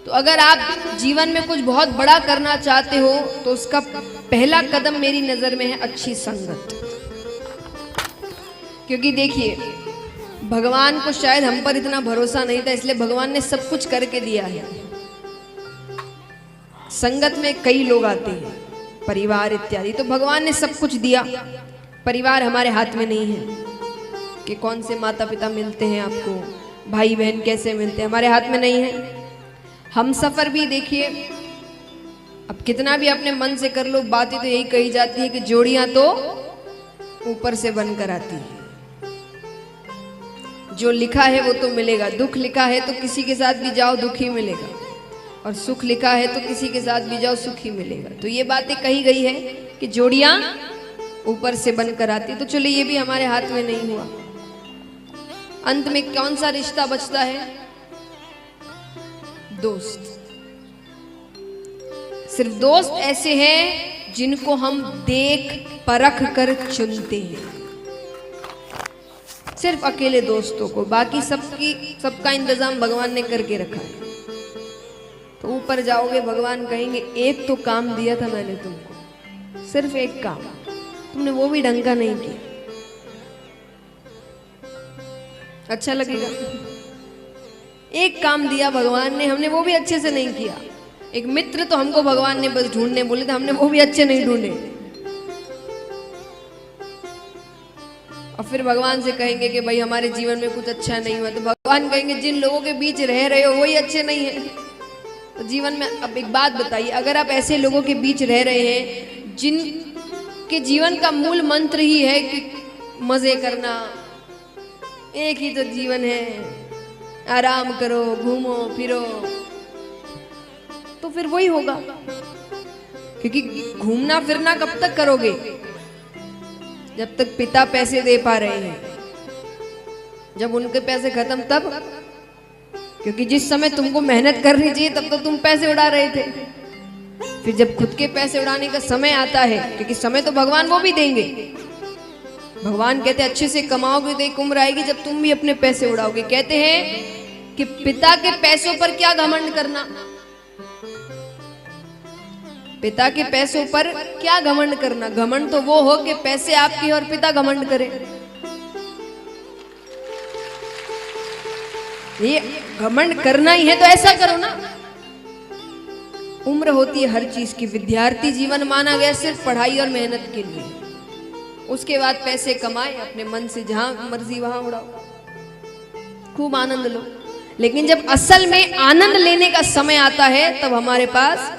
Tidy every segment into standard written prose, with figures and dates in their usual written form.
तो अगर आप जीवन में कुछ बहुत बड़ा करना चाहते हो तो उसका पहला कदम मेरी नजर में है अच्छी संगत। क्योंकि देखिए, भगवान को शायद हम पर इतना भरोसा नहीं था, इसलिए भगवान ने सब कुछ करके दिया है। संगत में कई लोग आते हैं, परिवार इत्यादि, तो भगवान ने सब कुछ दिया। परिवार हमारे हाथ में नहीं है कि कौन से माता पिता मिलते हैं आपको, भाई बहन कैसे मिलते हैं, हमारे हाथ में नहीं है। हम सफर भी देखिए, अब कितना भी अपने मन से कर लो, बातें तो यही कही जाती है कि जोड़ियां तो ऊपर से बनकर आती है। जो लिखा है वो तो मिलेगा, दुख लिखा है तो किसी के साथ भी जाओ दुख ही मिलेगा, और सुख लिखा है तो किसी के साथ भी जाओ सुख ही मिलेगा। तो ये बातें कही गई है कि जोड़ियां ऊपर से बनकर आती। तो चलो, ये भी हमारे हाथ में नहीं हुआ। अंत में कौन सा रिश्ता बचता है? दोस्त। सिर्फ दोस्त ऐसे हैं जिनको हम देख परख कर चुनते हैं, सिर्फ अकेले दोस्तों को। बाकी सबका इंतजाम भगवान ने करके रखा है। तो ऊपर जाओगे, भगवान कहेंगे एक तो काम दिया था मैंने तुमको, सिर्फ एक काम, तुमने वो भी ढंग का नहीं किया। अच्छा लगेगा? एक काम दिया भगवान ने, हमने वो भी अच्छे से नहीं किया। एक मित्र तो हमको भगवान ने बस ढूंढने बोले थे, हमने वो भी अच्छे नहीं ढूंढे। और फिर भगवान से कहेंगे कि भाई हमारे जीवन में कुछ अच्छा नहीं हुआ, तो भगवान कहेंगे जिन लोगों के बीच रह रहे हो वही अच्छे नहीं है। तो जीवन में अब एक बात बताइए, अगर आप ऐसे लोगों के बीच रह रहे हैं जिनके जीवन का मूल मंत्र ही है कि मजे करना, एक ही तो जीवन है, आराम करो, घूमो फिरो, तो फिर वही होगा। क्योंकि घूमना फिरना कब तक करोगे? जब तक पिता पैसे दे पा रहे हैं। जब उनके पैसे खत्म तब, क्योंकि जिस समय तुमको मेहनत करनी चाहिए तब तो तुम पैसे उड़ा रहे थे। फिर जब खुद के पैसे उड़ाने का समय आता है, क्योंकि समय तो भगवान वो भी देंगे, भगवान कहते हैं अच्छे से कमाओगे तो एक उम्र आएगी जब तुम भी अपने पैसे उड़ाओगे। कहते हैं कि पिता के पैसों पर क्या घमंड करना, पिता के पैसों पर क्या घमंड करना। घमंड तो वो हो कि पैसे आपके और पिता घमंड करे। ये घमंड करना ही है तो ऐसा करो ना। उम्र होती है हर चीज की। विद्यार्थी जीवन माना गया सिर्फ पढ़ाई और मेहनत के लिए। उसके बाद पैसे कमाए, अपने मन से जहां मर्जी वहां उड़ाओ, खूब आनंद लो। लेकिन जब असल में आनंद लेने का समय आता है तब हमारे पास,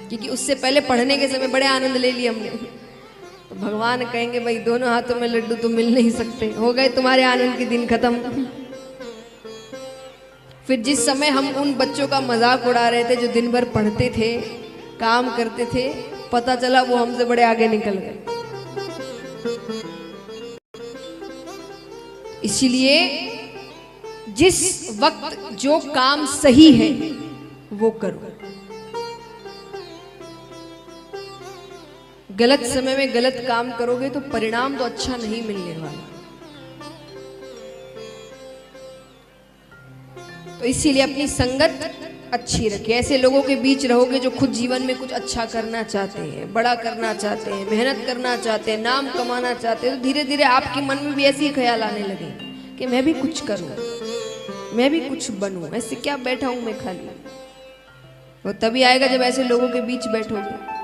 क्योंकि उससे पहले पढ़ने के समय बड़े आनंद ले लिए हमने, तो भगवान कहेंगे भाई दोनों हाथों में लड्डू तो मिल नहीं सकते, हो गए तुम्हारे आनंद के दिन खत्म। फिर जिस समय हम उन बच्चों का मजाक उड़ा रहे थे जो दिन भर पढ़ते थे, काम करते थे, पता चला वो हमसे बड़े आगे निकल गए। इसीलिए जिस वक्त जो काम सही है वो करो। गलत समय में गलत काम करोगे तो परिणाम तो अच्छा नहीं मिलने वाला। तो इसीलिए अपनी संगत अच्छी रखिए। ऐसे लोगों के बीच रहोगे जो खुद जीवन में कुछ अच्छा करना चाहते हैं, बड़ा करना चाहते हैं, मेहनत करना चाहते हैं, नाम कमाना चाहते हैं, तो धीरे धीरे आपके मन में भी ऐसे ही ख्याल आने लगे कि मैं भी कुछ करूं, मैं भी कुछ बनूं, ऐसे क्या बैठा हूं मैं खाली। वो तभी आएगा जब ऐसे लोगों के बीच बैठोगे।